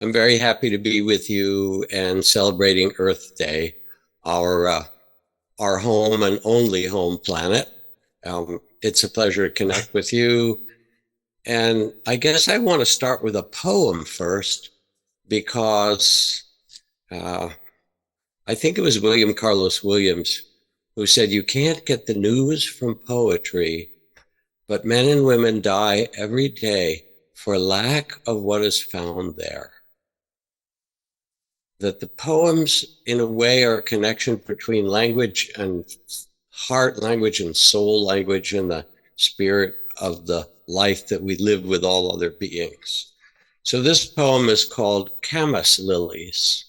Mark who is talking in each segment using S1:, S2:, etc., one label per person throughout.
S1: I'm very happy to be with you and celebrating Earth Day, our uh, our home and only home planet. It's a pleasure to connect with you. And I guess I want to start with a poem first because uh, I think it was William Carlos Williams who said, "You can't get the news from poetry, but men and women die every day for lack of what is found there." That the poems, in a way, are a connection between language and heart language and soul language and the spirit of the life that we live with all other beings. So this poem is called Camas Lilies.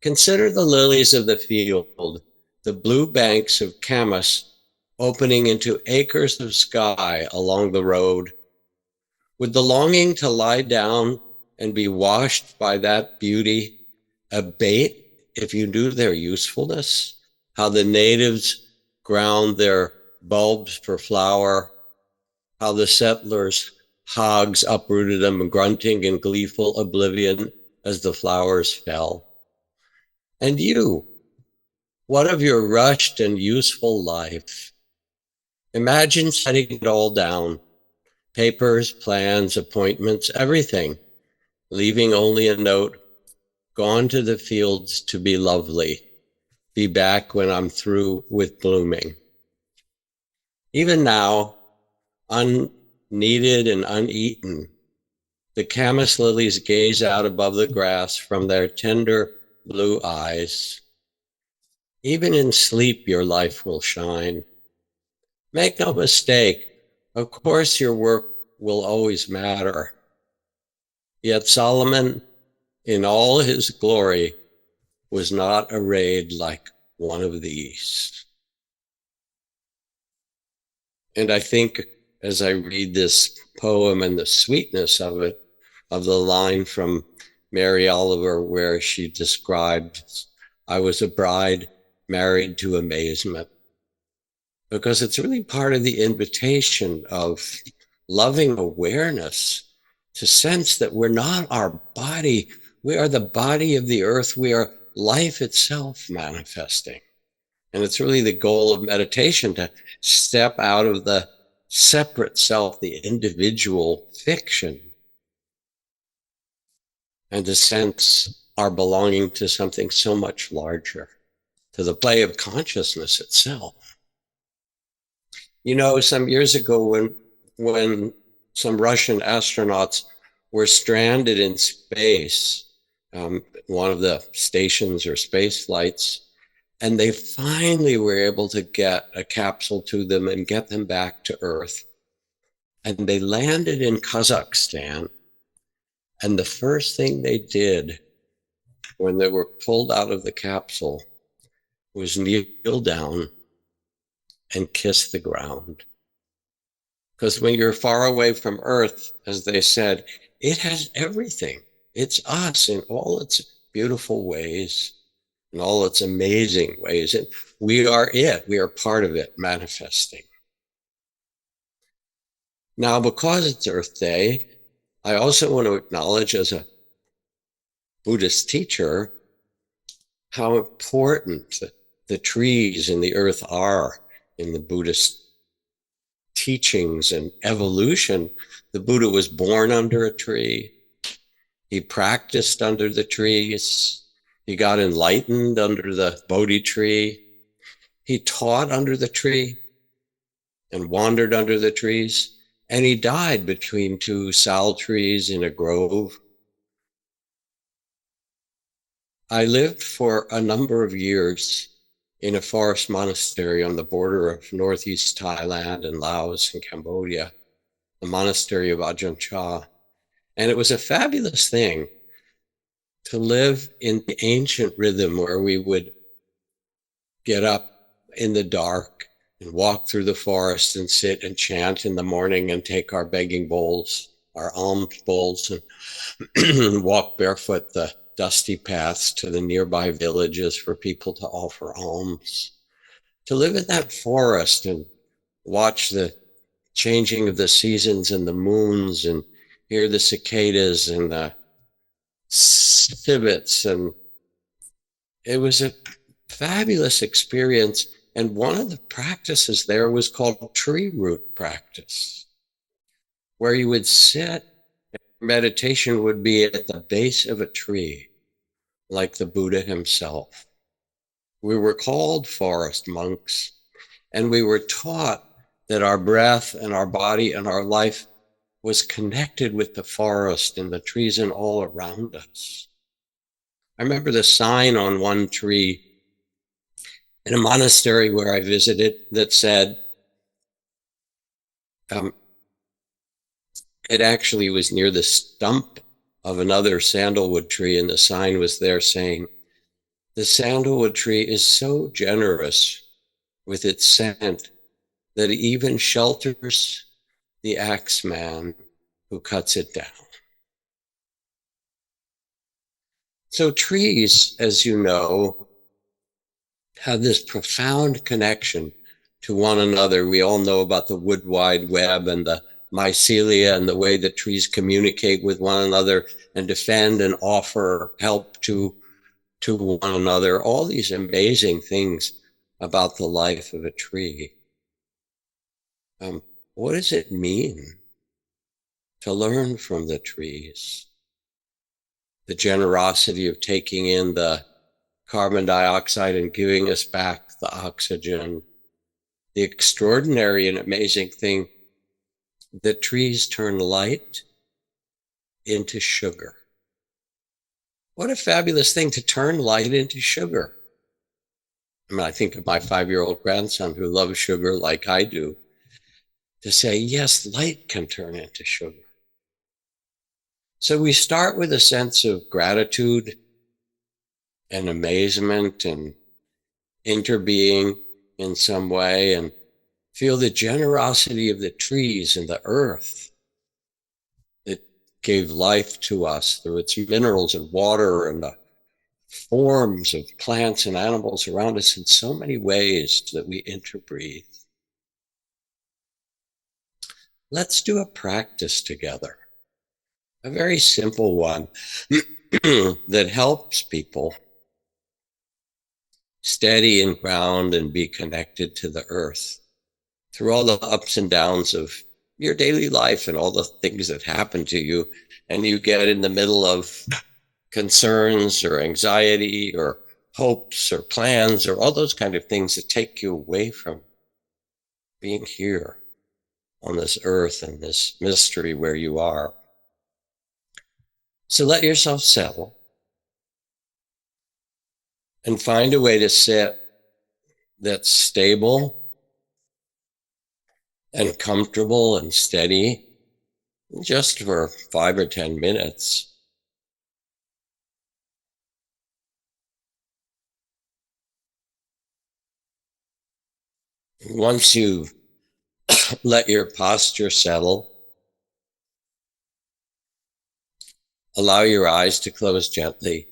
S1: Consider the lilies of the field, the blue banks of Camas opening into acres of sky along the road. Would the longing to lie down and be washed by that beauty abate if you knew their usefulness? How the natives ground their bulbs for flour, how the settlers' hogs uprooted them, grunting in gleeful oblivion as the flowers fell. And you, what of your rushed and useful life? Imagine setting it all down, papers, plans, appointments, everything, leaving only a note, gone to the fields to be lovely, be back when I'm through with blooming. Even now, unneeded and uneaten, the camas lilies gaze out above the grass from their tender blue eyes. Even in sleep, your life will shine. Make no mistake, of course, your work will always matter. Yet Solomon, in all his glory, was not arrayed like one of these. And I think as I read this poem and the sweetness of it, of the line from Mary Oliver, where she described, I was a bride married to amazement, because it's really part of the invitation of loving awareness to sense that we're not our body. We are the body of the earth. We are life itself manifesting. And it's really the goal of meditation to step out of the separate self, the individual fiction, and to sense our belonging to something so much larger, to the play of consciousness itself. You know, some years ago when some Russian astronauts were stranded in space, one of the stations or space flights, and they finally were able to get a capsule to them and get them back to Earth. And they landed in Kazakhstan. And the first thing they did when they were pulled out of the capsule was kneel down and kiss the ground. Because when you're far away from Earth, as they said, it has everything. It's us in all its beautiful ways, in all its amazing ways. And we are it. We are part of it manifesting. Now, because it's Earth Day, I also want to acknowledge as a Buddhist teacher how important the trees and the earth are in the Buddhist teachings and evolution. The Buddha was born under a tree. He practiced under the trees. He got enlightened under the Bodhi tree. He taught under the tree and wandered under the trees. And he died between two sal trees in a grove. I lived for a number of years in a forest monastery on the border of northeast Thailand and Laos and Cambodia, the monastery of Ajahn Chah. And it was a fabulous thing to live in the ancient rhythm where we would get up in the dark and walk through the forest and sit and chant in the morning and take our begging bowls, our alms bowls, and walk barefoot the dusty paths to the nearby villages for people to offer alms. To live in that forest and watch the changing of the seasons and the moons and hear the cicadas and the civets, and it was a fabulous experience. And one of the practices there was called tree root practice, where you would sit, meditation would be at the base of a tree, like the Buddha himself. We were called forest monks, and we were taught that our breath and our body and our life was connected with the forest and the trees and all around us. I remember the sign on one tree in a monastery where I visited that said, um, it actually was near the stump of another sandalwood tree, and the sign was there saying, the sandalwood tree is so generous with its scent that it even shelters the axeman who cuts it down. So trees, as you know, have this profound connection to one another. We all know about the wood wide web and the mycelia and the way that trees communicate with one another and defend and offer help to one another. All these amazing things about the life of a tree. What does it mean to learn from the trees? The generosity of taking in the carbon dioxide and giving us back the oxygen. The extraordinary and amazing thing that trees turn light into sugar. What a fabulous thing to turn light into sugar. I mean, I think of my 5-year-old grandson who loves sugar like I do, to say, yes, light can turn into sugar. So we start with a sense of gratitude and amazement and interbeing in some way, and feel the generosity of the trees and the earth that gave life to us through its minerals and water and the forms of plants and animals around us in so many ways that we interbreathe. Let's do a practice together, a very simple one that helps people steady and ground and be connected to the earth through all the ups and downs of your daily life and all the things that happen to you. And you get in the middle of concerns or anxiety or hopes or plans or all those kind of things that take you away from being here on this earth and this mystery where you are. So let yourself settle and find a way to sit that's stable and comfortable and steady, just for 5 or 10 minutes. Once you let your posture settle, allow your eyes to close gently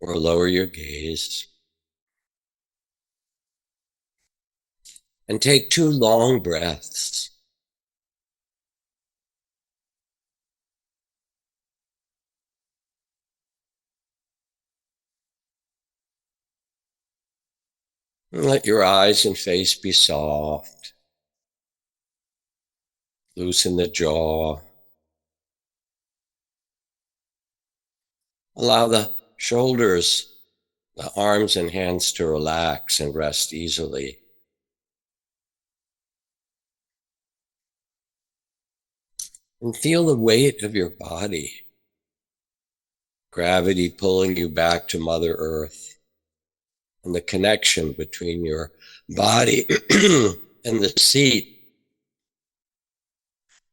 S1: or lower your gaze. And take 2 long breaths. And let your eyes and face be soft. Loosen the jaw. Allow the shoulders, the arms and hands to relax and rest easily. And feel the weight of your body. Gravity pulling you back to Mother Earth. And the connection between your body and the seat,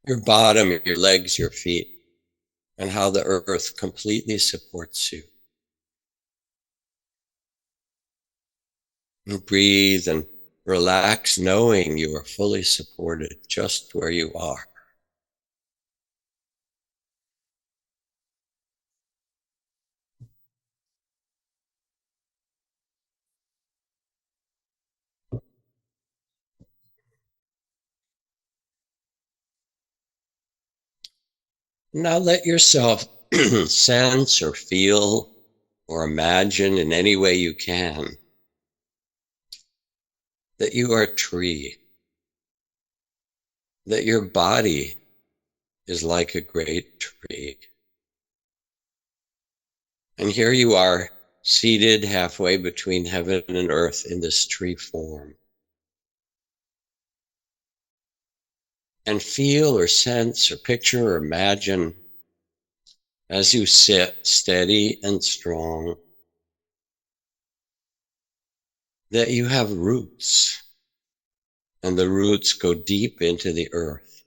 S1: your bottom, your legs, your feet, and how the earth completely supports you. And breathe and relax, knowing you are fully supported just where you are. Now let yourself sense or feel or imagine in any way you can that you are a tree, that your body is like a great tree. And here you are, seated halfway between heaven and earth in this tree form. And feel or sense or picture or imagine as you sit steady and strong that you have roots, and the roots go deep into the earth.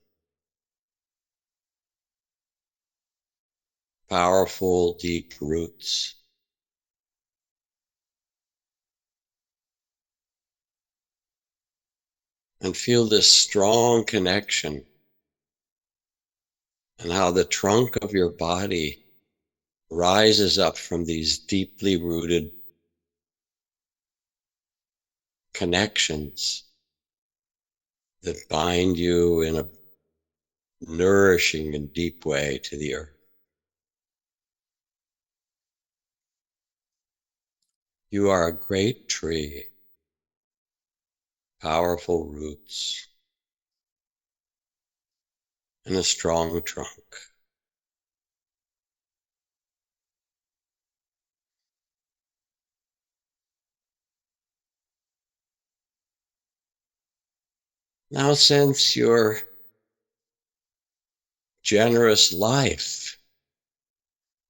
S1: Powerful, deep roots. And feel this strong connection and how the trunk of your body rises up from these deeply rooted connections that bind you in a nourishing and deep way to the earth. You are a great tree, powerful roots, and a strong trunk. Now sense your generous life,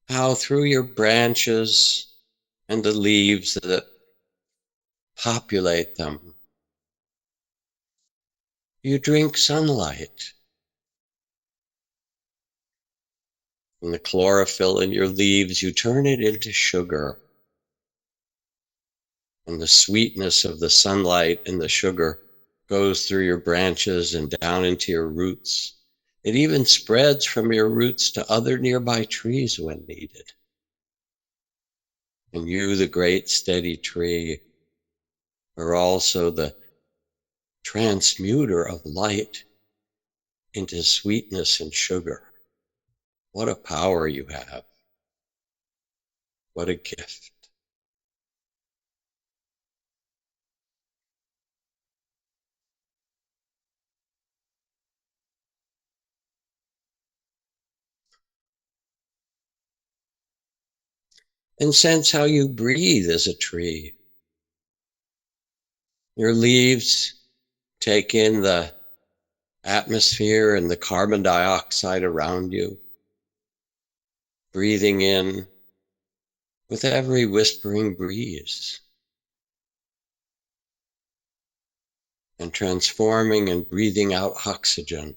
S1: how through your branches and the leaves that populate them, you drink sunlight. And the chlorophyll in your leaves, you turn it into sugar. And the sweetness of the sunlight and the sugar goes through your branches and down into your roots. It even spreads from your roots to other nearby trees when needed. And you, the great steady tree, are also the transmuter of light into sweetness and sugar. What a power you have. What a gift. And sense how you breathe as a tree. Your leaves take in the atmosphere and the carbon dioxide around you, breathing in with every whispering breeze, and transforming and breathing out oxygen,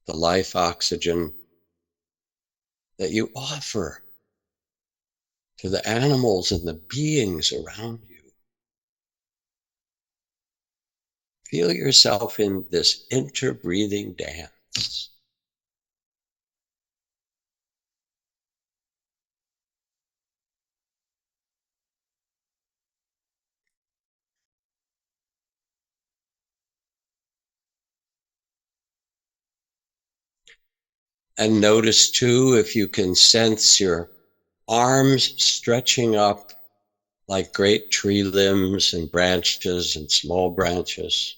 S1: the life oxygen that you offer to the animals and the beings around you. Feel yourself in this interbreathing dance. And notice too, if you can sense your arms stretching up like great tree limbs and branches and small branches,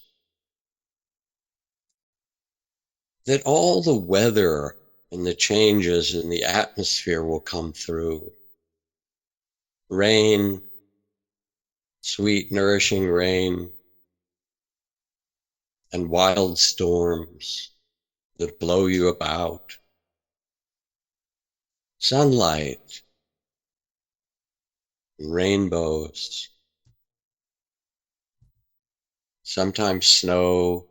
S1: that all the weather and the changes in the atmosphere will come through. Rain, sweet, nourishing rain, and wild storms that blow you about. Sunlight, rainbows, sometimes snow,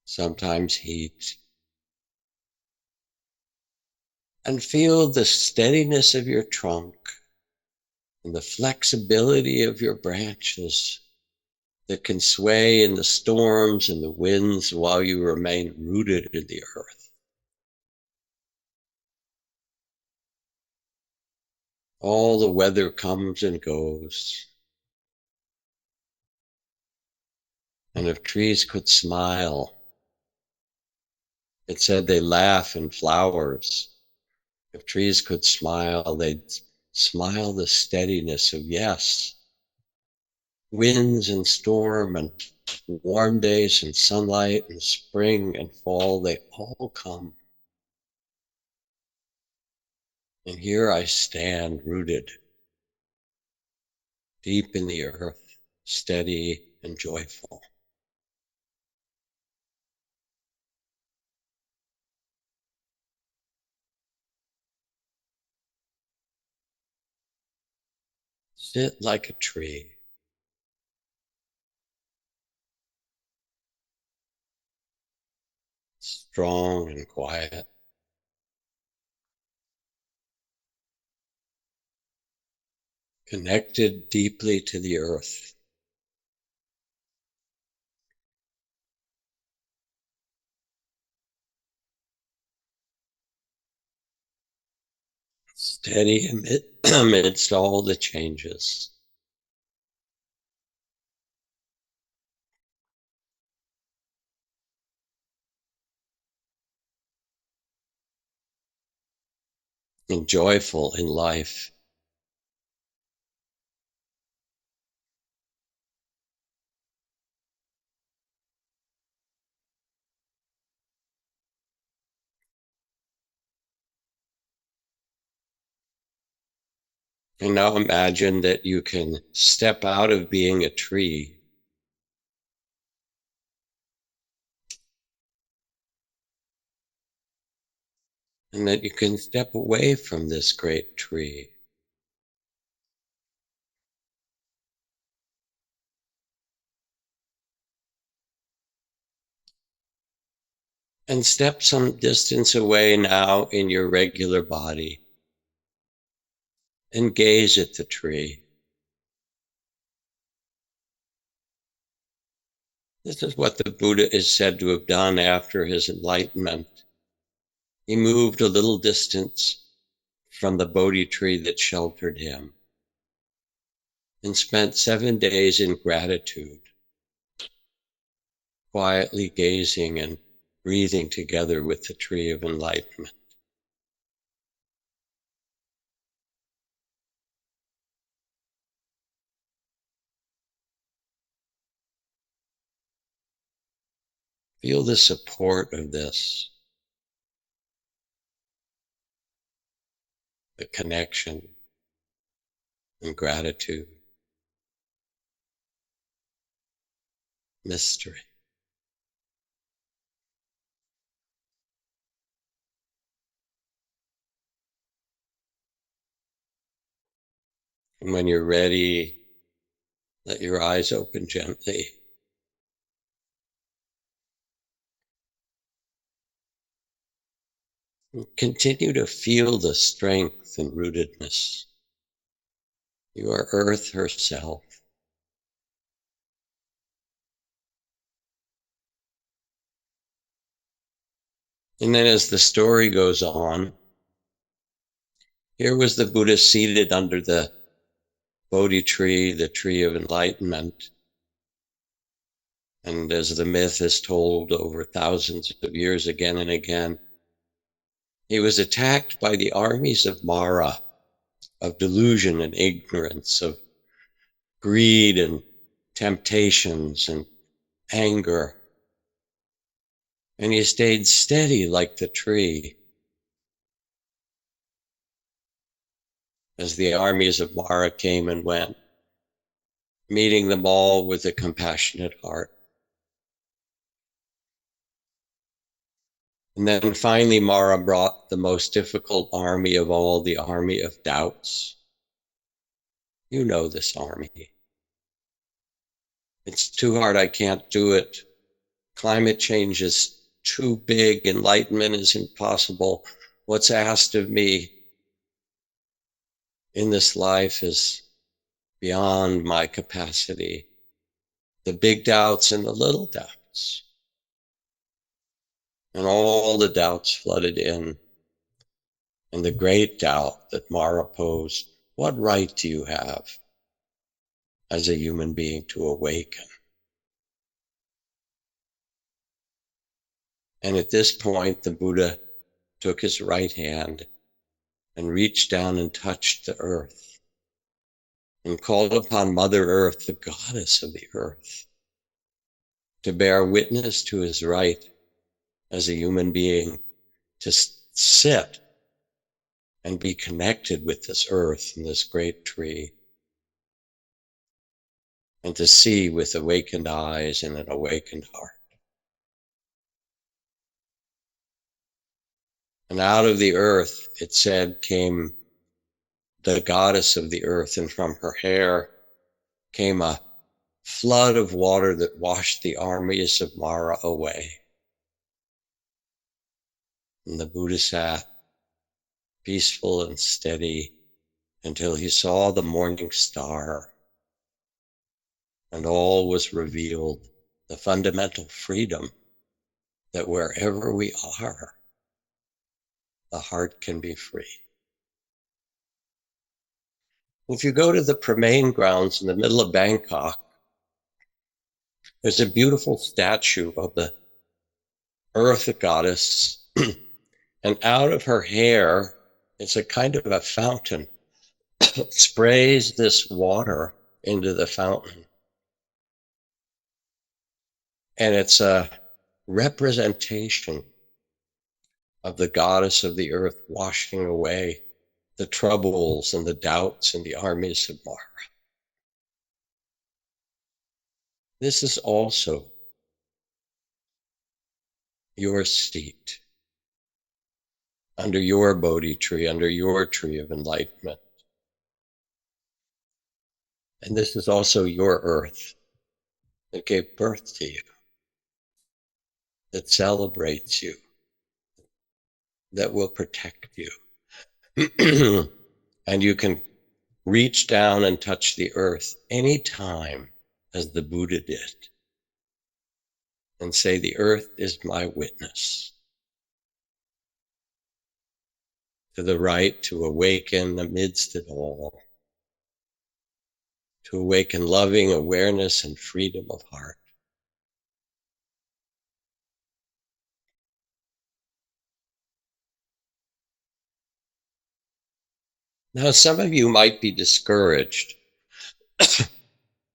S1: sometimes heat. And feel the steadiness of your trunk and the flexibility of your branches that can sway in the storms and the winds while you remain rooted in the earth. All the weather comes and goes. And if trees could smile, It said they laugh in flowers. If trees could smile, they'd smile the steadiness of yes. Winds and storm and warm days and sunlight and spring and fall, they all come. And here I stand rooted deep in the earth, steady and joyful. Sit like a tree. Strong and quiet. Connected deeply to the earth. Steady amidst all the changes. And joyful in life. And now imagine that you can step out of being a tree and that you can step away from this great tree and step some distance away now in your regular body and gaze at the tree. This is what the Buddha is said to have done after his enlightenment. He moved a little distance from the Bodhi tree that sheltered him and spent 7 days in gratitude, quietly gazing and breathing together with the tree of enlightenment. Feel the support of this, the connection and gratitude, mystery. And when you're ready, let your eyes open gently. Continue to feel the strength and rootedness. You are Earth herself. And then as the story goes on, here was the Buddha seated under the Bodhi tree, the tree of enlightenment. And as the myth is told over thousands of years again and again, he was attacked by the armies of Mara, of delusion and ignorance, of greed and temptations and anger. And he stayed steady like the tree as the armies of Mara came and went, meeting them all with a compassionate heart. And then finally, Mara brought the most difficult army of all, the army of doubts. You know this army. It's too hard, I can't do it. Climate change is too big, enlightenment is impossible. What's asked of me in this life is beyond my capacity. The big doubts and the little doubts. And all the doubts flooded in. And the great doubt that Mara posed, what right do you have as a human being to awaken? And at this point, the Buddha took his right hand and reached down and touched the earth and called upon Mother Earth, the goddess of the earth, to bear witness to his right as a human being to sit and be connected with this earth and this great tree, and to see with awakened eyes and an awakened heart. And out of the earth, it said, came the goddess of the earth, and from her hair came a flood of water that washed the armies of Mara away. And the Buddha sat peaceful and steady until he saw the morning star, and all was revealed, the fundamental freedom that wherever we are, the heart can be free. If you go to the Premain grounds in the middle of Bangkok, there's a beautiful statue of the earth goddess, and out of her hair is a kind of a fountain. It sprays this water into the fountain. And it's a representation of the goddess of the earth washing away the troubles and the doubts and the armies of Mara. This is also your seat, under your Bodhi tree, under your tree of enlightenment. And this is also your earth that gave birth to you, that celebrates you, that will protect you. And you can reach down and touch the earth anytime, as the Buddha did, and say, the earth is my witness to the right to awaken amidst it all, to awaken loving awareness and freedom of heart. Now, some of you might be discouraged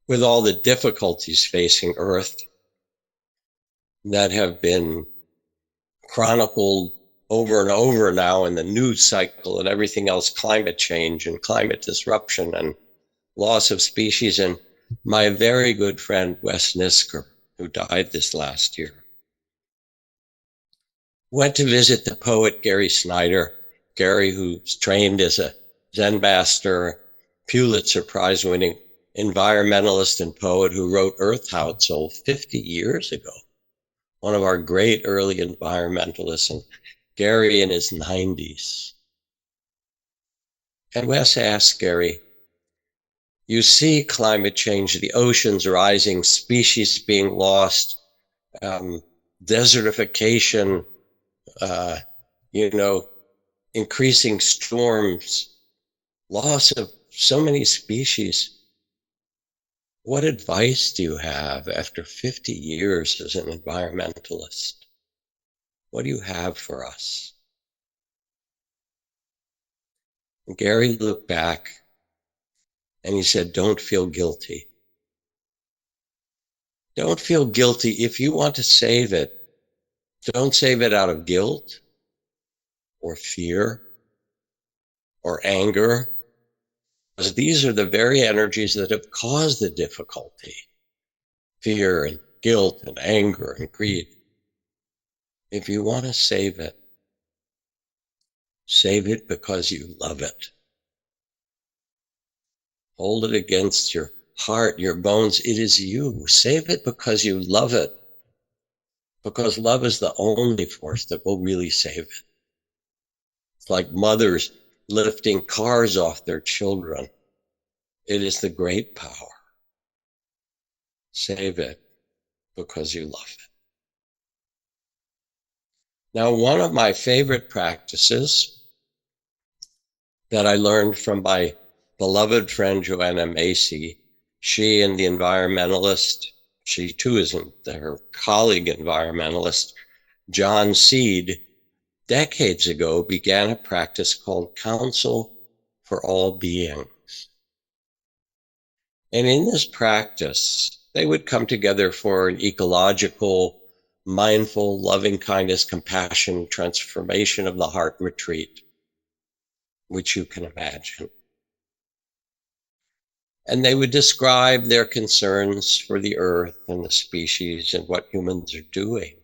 S1: with all the difficulties facing Earth that have been chronicled over and over now in the news cycle and everything else, climate change and climate disruption and loss of species. And my very good friend, Wes Nisker, who died this last year, went to visit the poet Gary Snyder. Gary, who's trained as a Zen master, Pulitzer Prize winning environmentalist and poet who wrote Earth How It Sold 50 years ago. One of our great early environmentalists, and Gary in his 90s. And Wes asked Gary, you see climate change, the oceans rising, species being lost, desertification, increasing storms, loss of so many species. What advice do you have after 50 years as an environmentalist? What do you have for us? And Gary looked back and he said, don't feel guilty. Don't feel guilty. If you want to save it, don't save it out of guilt or fear or anger, because these are the very energies that have caused the difficulty. Fear and guilt and anger and greed. If you want to save it because you love it. Hold it against your heart, your bones. It is you. Save it because you love it. Because love is the only force that will really save it. It's like mothers lifting cars off their children. It is the great power. Save it because you love it. Now, one of my favorite practices that I learned from my beloved friend Joanna Macy, she and the environmentalist, she too isn't her colleague environmentalist, John Seed, decades ago, began a practice called Counsel for All Beings. And in this practice, they would come together for an ecological, mindful, loving kindness, compassion, transformation of the heart retreat, which you can imagine. And they would describe their concerns for the earth and the species and what humans are doing.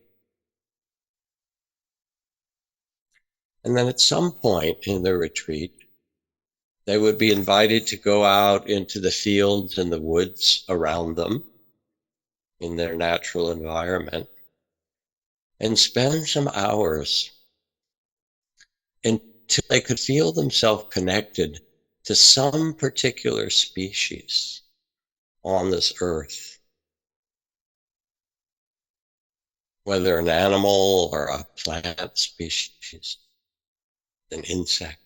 S1: And then at some point in the retreat, they would be invited to go out into the fields and the woods around them in their natural environment and spend some hours until they could feel themselves connected to some particular species on this earth, whether an animal or a plant species, an insect.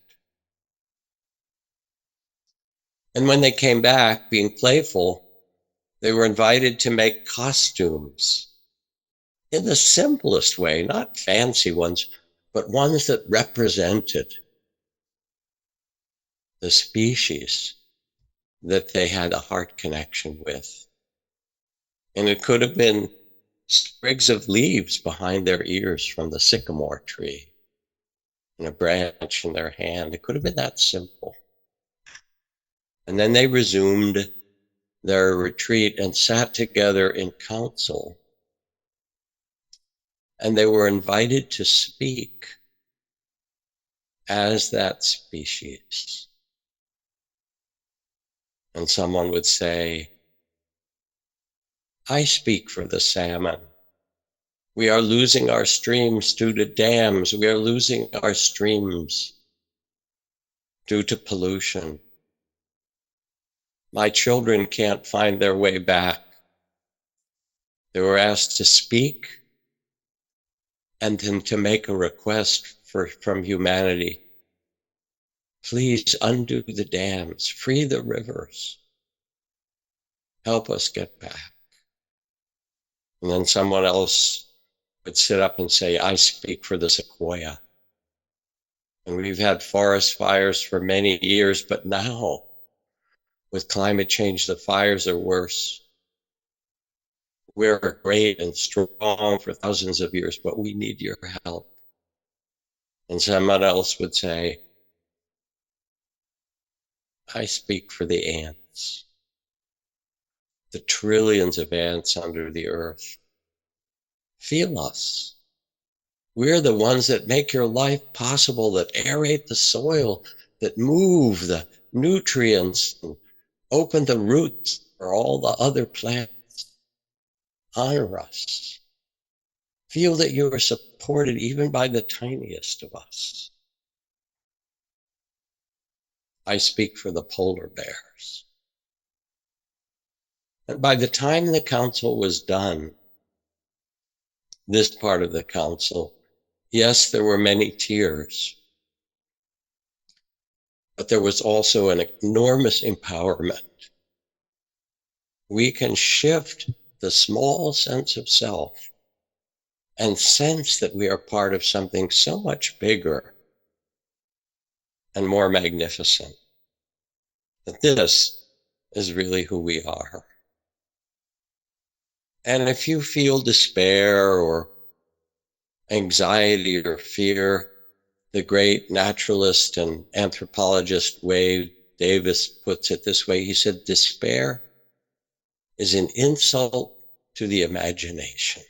S1: And when they came back, being playful, they were invited to make costumes in the simplest way, not fancy ones, but ones that represented the species that they had a heart connection with. And it could have been sprigs of leaves behind their ears from the sycamore tree and a branch in their hand. It could have been that simple. And then they resumed their retreat and sat together in council. And they were invited to speak as that species. And someone would say, I speak for the salmon. We are losing our streams due to dams. We are losing our streams due to pollution. My children can't find their way back. They were asked to speak and then to make a request from humanity. Please undo the dams, free the rivers, help us get back. And then someone else would sit up and say, I speak for the sequoia. And we've had forest fires for many years, but now with climate change, the fires are worse. We're great and strong for thousands of years, but we need your help. And someone else would say, I speak for the ants, the trillions of ants under the earth. Feel us. We're the ones that make your life possible, that aerate the soil, that move the nutrients, and open the roots for all the other plants. Honor us. Feel that you are supported even by the tiniest of us. I speak for the polar bears. And by the time the council was done, this part of the council, yes, there were many tears, but there was also an enormous empowerment. We can shift the small sense of self and sense that we are part of something so much bigger and more magnificent. That this is really who we are. And if you feel despair or anxiety or fear, the great naturalist and anthropologist Wade Davis puts it this way. He said, despair is an insult to the imagination.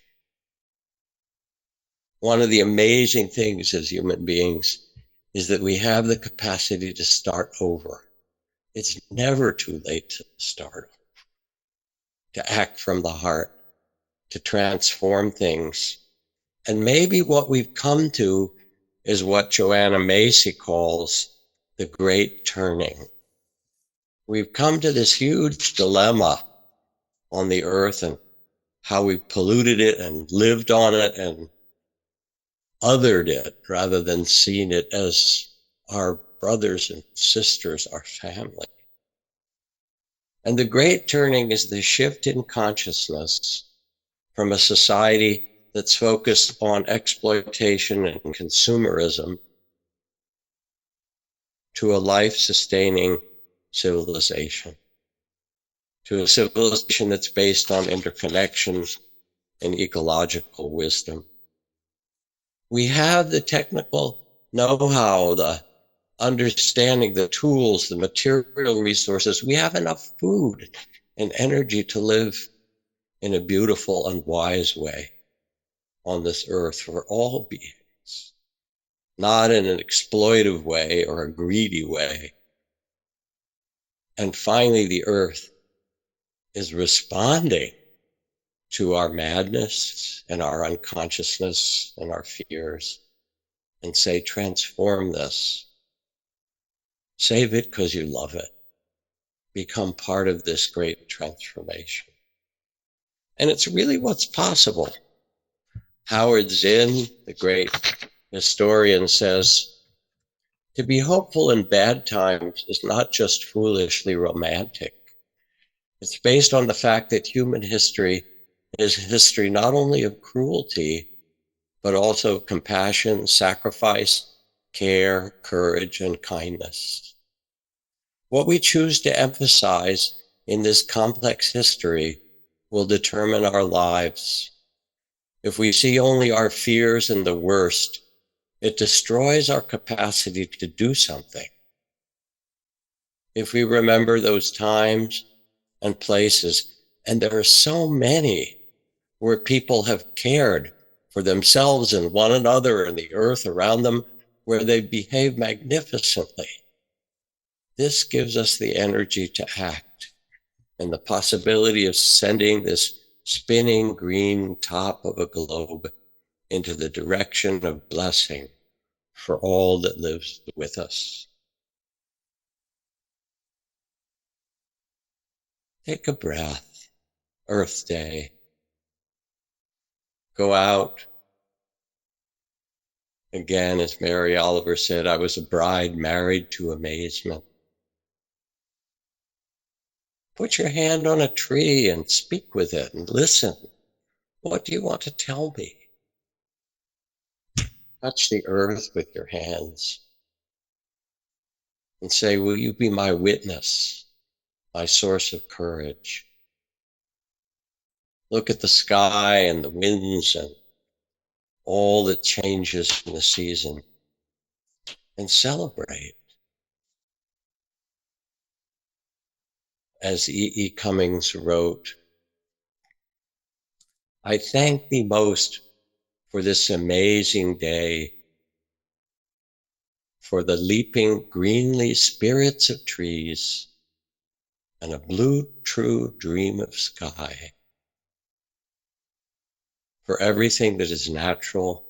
S1: One of the amazing things as human beings is that we have the capacity to start over. It's never too late to start, to act from the heart, to transform things. And maybe what we've come to is what Joanna Macy calls the great turning. We've come to this huge dilemma on the earth and how we've polluted it and lived on it and othered it rather than seeing it as our brothers and sisters, our family. And the great turning is the shift in consciousness from a society that's focused on exploitation and consumerism to a life-sustaining civilization, to a civilization that's based on interconnections and ecological wisdom. We have the technical know-how, the understanding, the tools, the material resources. We have enough food and energy to live in a beautiful and wise way on this earth for all beings, not in an exploitive way or a greedy way. And finally, the earth is responding to our madness and our unconsciousness and our fears and say, transform this. Save it because you love it. Become part of this great transformation. And it's really what's possible. Howard Zinn, the great historian, says, to be hopeful in bad times is not just foolishly romantic. It's based on the fact that human history is history not only of cruelty, but also of compassion, sacrifice, care, courage, and kindness. What we choose to emphasize in this complex history will determine our lives. If we see only our fears and the worst, it destroys our capacity to do something. If we remember those times and places, and there are so many where people have cared for themselves and one another and the earth around them, where they behave magnificently, this gives us the energy to act and the possibility of sending this spinning green top of a globe into the direction of blessing for all that lives with us. Take a breath, Earth Day. Go out. Again, as Mary Oliver said, I was a bride married to amazement. Put your hand on a tree and speak with it and listen. What do you want to tell me? Touch the earth with your hands and say, will you be my witness, my source of courage? Look at the sky and the winds and all that changes in the season and celebrate. As E. Cummings wrote, I thank thee most for this amazing day, for the leaping greenly spirits of trees and a blue true dream of sky, for everything that is natural,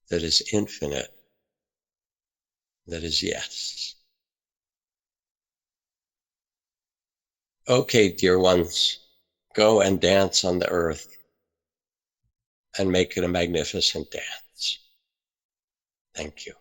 S1: that is infinite, that is yes. Okay, dear ones, go and dance on the earth and make it a magnificent dance. Thank you.